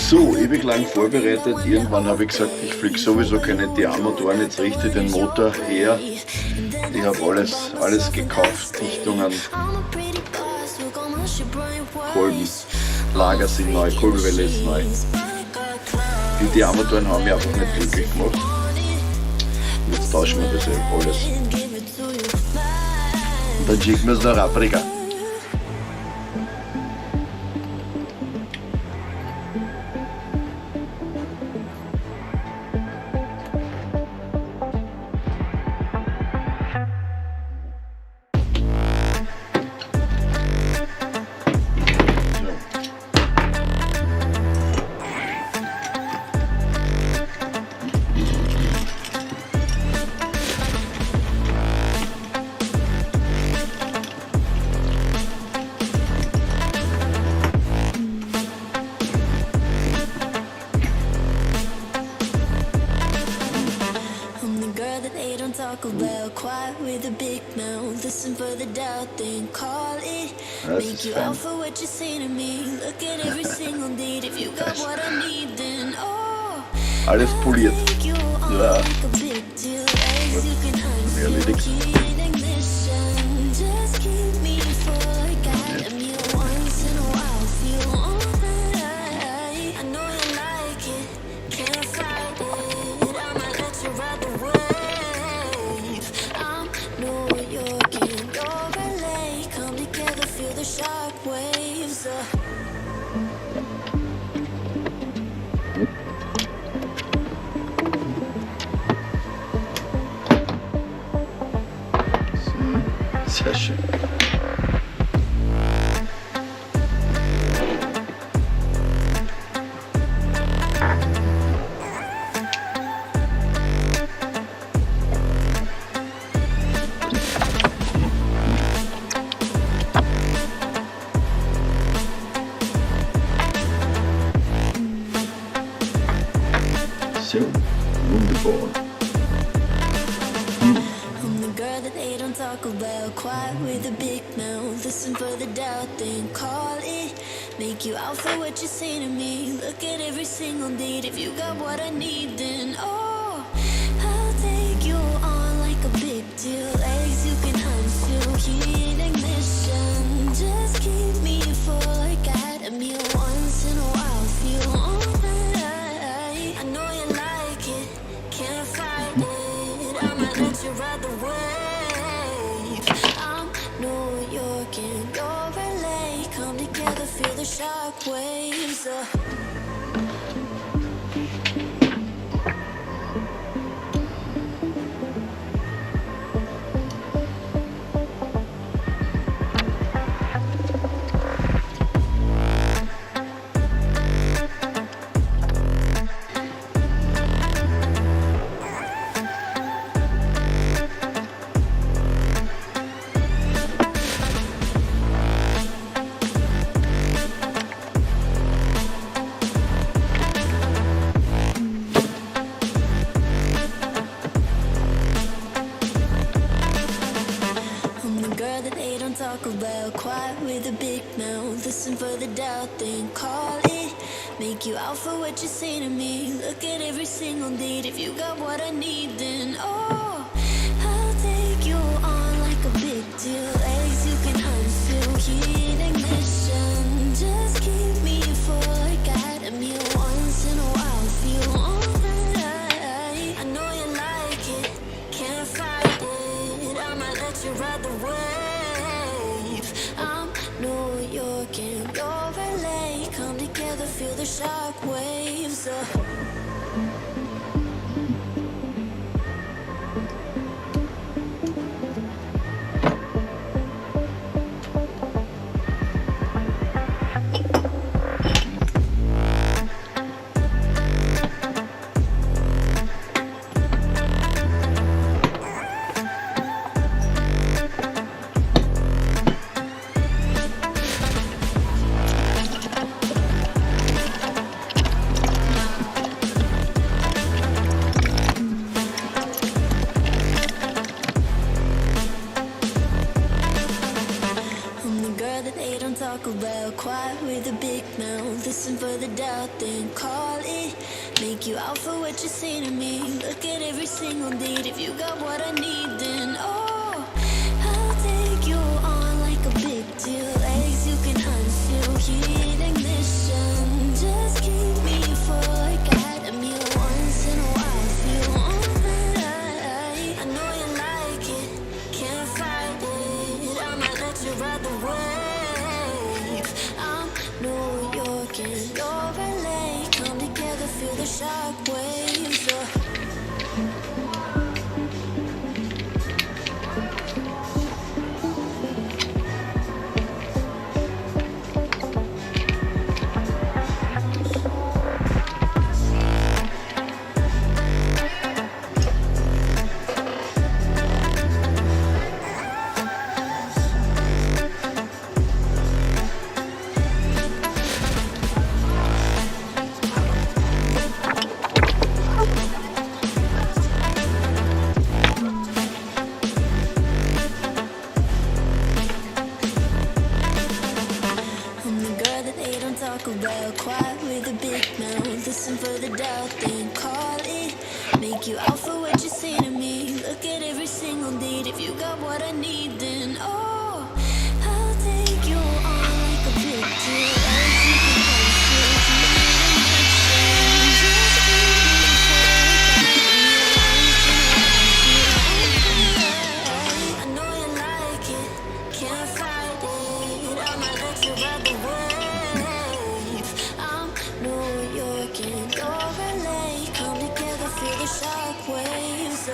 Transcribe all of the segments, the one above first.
So ewig lang vorbereitet. Irgendwann habe ich gesagt, ich fliege sowieso keine Diamotoren, jetzt richte den Motor her. Ich habe alles gekauft, Dichtungen, Kolben, Lager sind neu, Kurbelwelle ist neu. Die Diamotoren haben mich einfach nicht glücklich gemacht. Jetzt tauschen wir das alles. Und dann schicken wir es nach Afrika. About quiet with a big mouth, listen for the doubt, then call it. Make you out for what you say to me. Look at every single need. If you got what I need, then oh, alles poliert. Ja. Erledigt. Sehr schön. So, wunderbar. About quiet with a big mouth, listen for the doubt, then call it. Make you out for what you say to me. Look at every single need. If you got what I need, then oh, I'll take you on like a big deal. Legs you can unfeel, heat ignition. Just keep me full like at a meal once in a while. Feel alright. I know you like it, can't fight it. I might let you ride the wave. New York and your LA come together, feel the shock waves. About quiet with a big mouth, listen for the doubt, then call it. Make you out for what you say to me. Look at every single need. If you got what I need, then oh, I'll take you on like a big deal. Legs you can unfeel, heat ignition. Just keep me full like at a meal once in a while. Feel alright. I know you like it, can't fight it. I might let you ride the wave. New York and your LA come together, feel the shock waves. Make you out for what you say to me. Look at every single date. If you got what I need, then oh, I'll take you on like a big deal. Legs you can unfeel, heat ignition. Just keep me full like I had a meal once in a while. Feel alright. I know you like it, can't fight it. I might let you ride the wave. I'm New York and you're LA. Come together, feel the shock waves. About quiet with a big mouth. Listen for the doubt, then call it. Make you out for what you say to me. Look at every single date. If you got what I need, then oh, I'll take you on like a big deal. As you can conceal, just keep me I know you like it, can't fight it. I might let you ride the wave. New York and you're LA. Come together, feel the shock waves.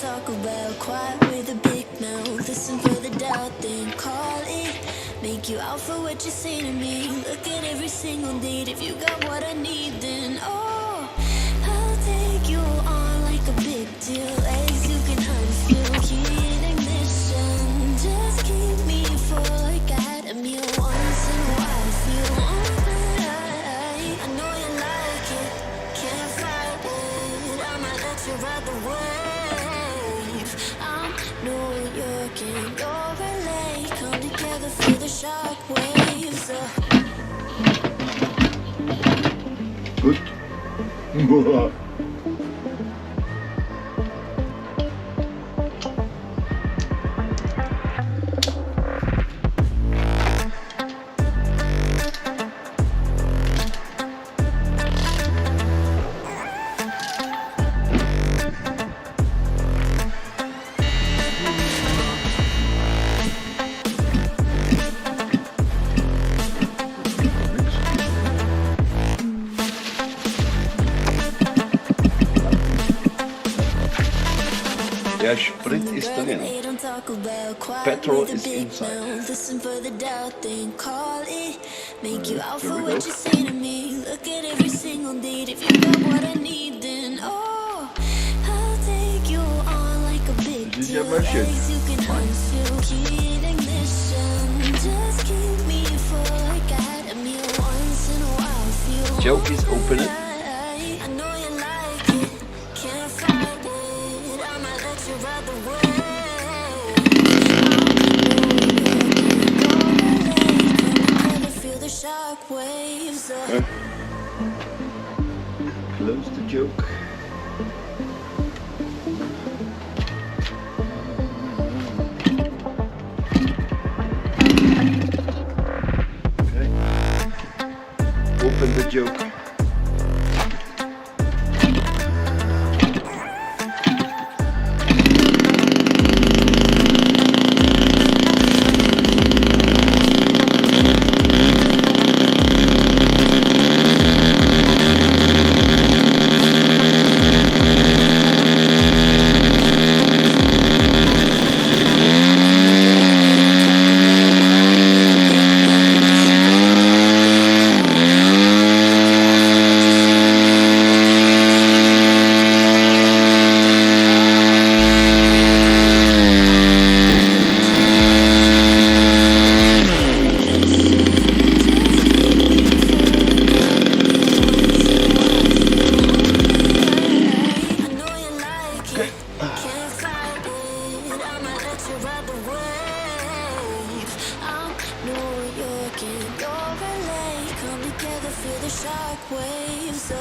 Talk about quiet with a big mouth. Listen for the doubt, then call it. Make you out for what you say to me. Look at every single date. If you got what I need, then oh, I'll take you on like a big deal. Legs you can unfeel, heat ignition. Just keep me full like I had a meal once in a while. Feel alright. I know you like it, can't fight it. I might let you ride the wave. New York and you're LA. Come together, feel the shock waves. Good. Der Sprit ist drin. Petrol is inside. Listen for the doubt, then call it. Make you out for what you say to me. Look at every single date. If you got what I need, then oh, I'll take you on like a big deal. Legs you can unfeel, heat ignition. Just keep me full like I had a meal once in a while. Feel Joke is open it. I know you like it, can't fight it. I might let you ride the wave. Feel the shock waves. Close the joke. Okay. Open the joke. let you ride the wave. I'm New York and you're LA. Come together, feel the shock waves.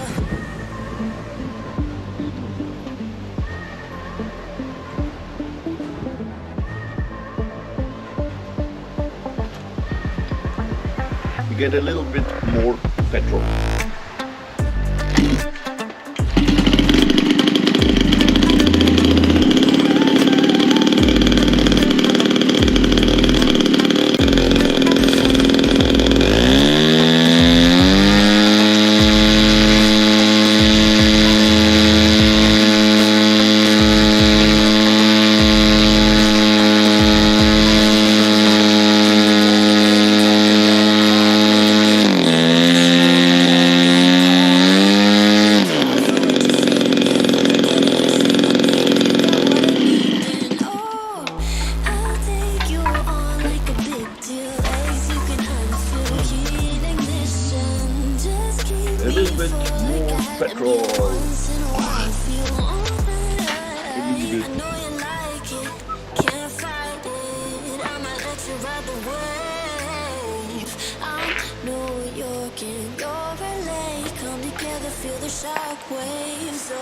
You get a little bit more petrol. A little bit more petrol. New York and your LA. Come together, feel the shock waves.